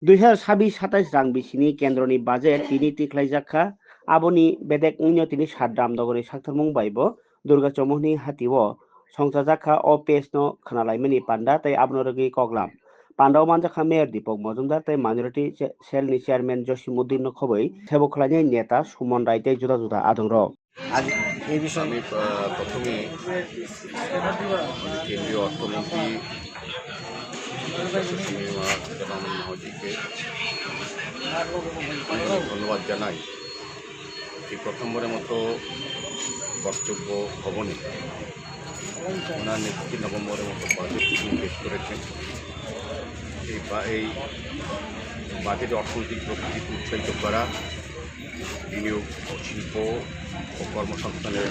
2026-27 rang bisini kendroni budget tini tiklaijaka aboni bedek unyo tini sadram dogoni saktarmung baibo Durga Chomohni hatiwo songchajaka o page no khanalaimani panda tei abono rogi koglam pandao manjaka mayor Dipok Mojumdar tei minority cell ni chairman Josimuddin no khoboi sebo khlaini neta Sumon Rai tei juda juda adongrok আজ এই বিষয়ে আমি প্রথমে কেন্দ্রীয় অর্থমন্ত্রী সীতারামন মহোদয়কে ধন্যবাদ জানাই। এই প্রথমবারের মতো কর্তব্য ভবনে ওনার নেতৃত্বে নভেম্বরের মতো বাজেট পেশ করেছেন। এই বাজেটে অর্থনৈতিক প্রকৃতিকে উৎসাহিত করা, বিনিয়োগ, শিল্প ও কর্মসংস্থানের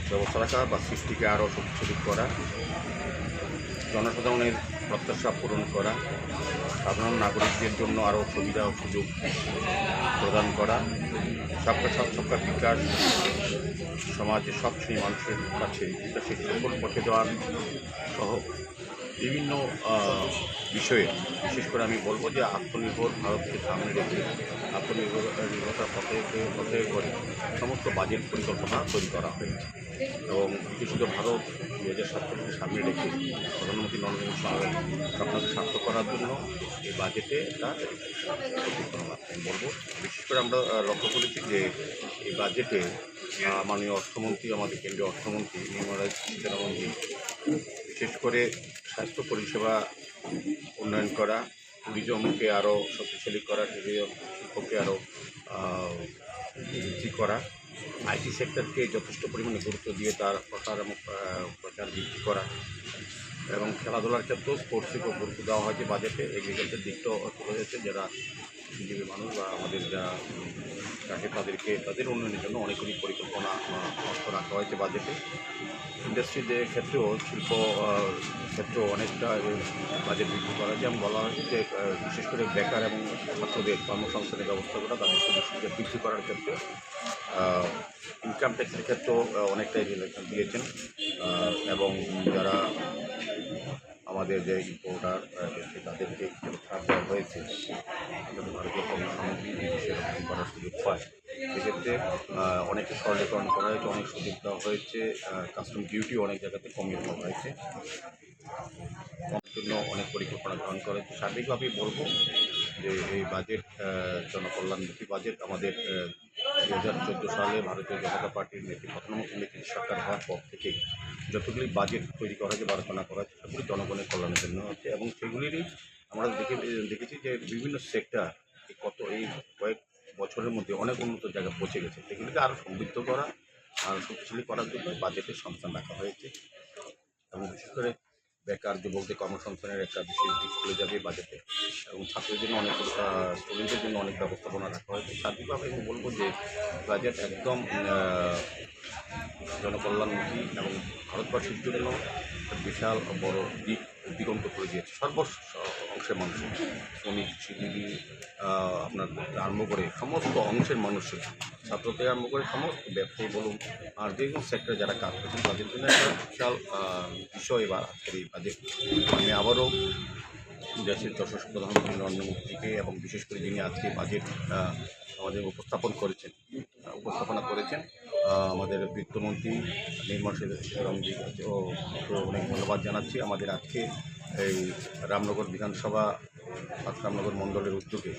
ব্যবস্থা রাখা বা সৃষ্টিকে আরও শক্তিশালী করা, জনসাধারণের প্রত্যাশা পূরণ করা, সাধারণ নাগরিকদের জন্য আরও সুবিধা ও সুযোগ প্রদান করা, সবকা সাথ সবকা বিকাশ, সমাজের সব শ্রেণী মানুষের কাছে বিকাশের সকল পথে দেওয়ার সহ বিভিন্ন বিষয়ে বিশেষ করে আমি বলবো যে আত্মনির্ভর ভারতকে সামনে রেখে আত্মনির্ভরতার পথে করে সমস্ত বাজেট পরিকল্পনা তৈরি করা হয়েছে এবং বিকশিত ভারত 2047-কে সামনে রেখে প্রধানমন্ত্রী নরেন্দ্র মোদী স্বপ্নকে সার্থক করার জন্য এই বাজেটে একটা পরিকল্পনা আমি বলবো। বিশেষ করে আমরা লক্ষ্য করেছি যে এই বাজেটে মাননীয় অর্থমন্ত্রী, আমাদের কেন্দ্রীয় অর্থমন্ত্রী নির্মলা সীতারামনজি বিশেষ করে স্বাস্থ্য পরিষেবা উন্নয়ন করা, ট্যুরিজমকে আরও শক্তিশালী করা, শিল্পকে আরও বৃদ্ধি করা, আইটি সেক্টরকে যথেষ্ট পরিমাণে গুরুত্ব দিয়ে তার প্রচার বৃদ্ধি করা এবং খেলাধুলার ক্ষেত্রেও স্পোর্টসকে গুরুত্ব দেওয়া হয়েছে বাজেটে। এগ্রিকালচার দিকটাও তুলে হয়েছে, যারা বিজেপি মানুষ বা আমাদের যা চাষে তাদের উন্নয়নের জন্য অনেকগুলি পরিকল্পনা রাখা হয়েছে বাজেটে। ইন্ডাস্ট্রিদের ক্ষেত্রেও শিল্প ক্ষেত্রেও অনেকটা বাজেট বৃদ্ধি করা, যেমন বলা হয়েছে যে বিশেষ করে বেকার এবং ছাত্রদের কর্মসংস্থানের ব্যবস্থা করা, তাদের সুযোগ সুবিধা বৃদ্ধি করার ক্ষেত্রে ইনকাম ট্যাক্সের ক্ষেত্রেও অনেকটাই দিয়েছেন এবং যারা আমাদের যে ইম্পোর্টার তাদেরকে ছাড় দেওয়া হয়েছে ভারতীয় পণ্য সামগ্রী বিদেশে রপ্তানি করার সুযোগ পায়। সেক্ষেত্রে অনেকে সরলীকরণ করা হয়েছে, অনেক সুযোগ দেওয়া হয়েছে, কাস্টম ডিউটি অনেক জায়গাতে কমিয়ে দেওয়া হয়েছে, জন্য অনেক পরিকল্পনা গ্রহণ করা হয়েছে। সার্বিকভাবে বলবো যে এই বাজেট জনকল্যাণমুখী বাজেট। আমাদের 2014 সালে ভারতীয় জনতা পার্টির প্রধানমন্ত্রী নেতৃত্বে সরকার হওয়ার পর থেকে যতগুলি বাজেট তৈরি করা হয়েছে বা রচনা করা হয়েছে সেগুলি জনগণের কল্যাণের জন্য হচ্ছে এবং সেগুলিরই আমরা দেখেছি যে বিভিন্ন সেক্টর এই কয়েক বছরের মধ্যে অনেক উন্নত জায়গায় পৌঁছে গেছে। সেগুলিকে আরও সমৃদ্ধ করা, আরও শক্তিশালী করার জন্য বাজেটের সংস্থান রাখা হয়েছে এবং বিশেষ করে বেকার যুবকদের কর্মসংস্থানের একটা বিশেষ দিক খুলে যাবে বাজেটে এবং ছাত্রদের জন্য অনেক স্টুডেন্টদের জন্য অনেক ব্যবস্থাপনা রাখা হয়েছে। সার্বিকভাবে আমি বলবো যে বাজেট একদম জনকল্যাণমুখী এবং ভারতবাসীর জন্য বিশাল বড় দিগন্ত করে দিয়েছে সর্ব অংশের মানুষের, শ্রমিক, শিল্পী আপনার আরম্ভ করে সমস্ত অংশের মানুষের, ছাত্রতে আরম্ভ করে সমস্ত ব্যবসায়ী বলুন আর যে কোনো সেক্টরে যারা কাজ করছেন তাদের জন্য একটা বিশাল বিষয় বা আজকের এই বাজেট। আমি আবারও দেশের যশস্বী প্রধানমন্ত্রী নরেন্দ্র মোদীকে এবং বিশেষ করে যিনি আজকে বাজেট আমাদের উপস্থাপনা করেছেন আমাদের বিত্তমন্ত্রী নির্মলা সীতারামনজি ও অনেক ধন্যবাদ জানাচ্ছি। আমাদের আজকে এই রামনগর বিধানসভা রামনগর মণ্ডলের উদ্যোগে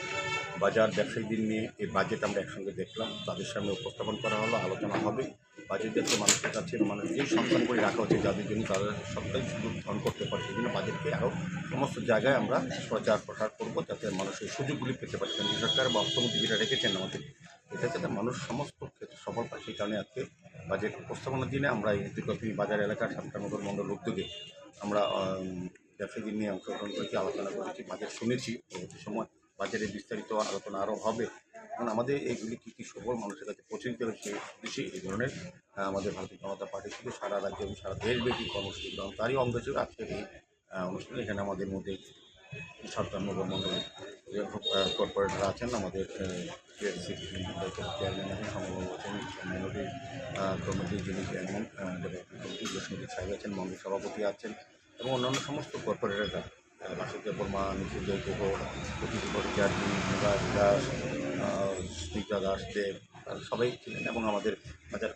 বাজার ব্যবসায়ীদের নিয়ে এই বাজেট আমরা একসঙ্গে দেখলাম, তাদের সামনে উপস্থাপন করা হলো, আলোচনা হবে। বাজেট যাতে মানুষের কাছে মানুষ যেই সন্ধান করে রাখা হচ্ছে যাদের জন্য তারা সবটাই সুযোগ গ্রহণ করতে পারে, সেই জন্য বাজেটকে আরও সমস্ত জায়গায় আমরা প্রচার করবো যাতে মানুষের সুযোগগুলি পেতে পারে। কেন্দ্র সরকার বা অর্থমন্ত্রী যেটা রেখেছেন আমাদের, এটা যাতে মানুষ সমস্ত ক্ষেত্রে সফল পায় সেই কারণে আজকে বাজেট উপস্থাপনার দিনে আমরা এই ত্রিকোণমিতি বাজার এলাকার রামনগর মণ্ডল উদ্যোগে আমরা ব্যবসায়ীদের নিয়ে অংশগ্রহণ করেছি, আলোচনা করেছি, বাজেট শুনেছি। পরবর্তী সময় বাজেটের বিস্তারিত আলোচনা আরও হবে, কারণ আমাদের এইগুলি কী সকল মানুষের কাছে পৌঁছে দিতে হবে সেই উদ্দেশ্যে এই ধরনের আমাদের ভারতীয় জনতা পার্টি থেকে সারা রাজ্য এবং সারা দেশব্যাপী কর্মসূচি গ্রহণ, তারই অঙ্গ ছিল আজকের এই অনুষ্ঠানে। এখানে আমাদের মধ্যে রামনগর মণ্ডলের কর্পোরেটররা আছেন, আমাদের চেয়ারম্যান আছেন, সমবায় আছেন, মাইনরিটি কমিটির যিনি চেয়ারম্যান ডেভেলপমেন্ট কমিটি জসিমুদ্দিন সাহেব আছেন, মন্ডল সভাপতি আছেন এবং অন্যান্য সমস্ত কর্পোরেটররা বাসুদেব বর্মা, নিখিল গুহ, প্রকৃতি ভট্টাচার্য, বিভাস দাস, স্মিতা দাস দেব, সবাই ছিলেন এবং আমাদের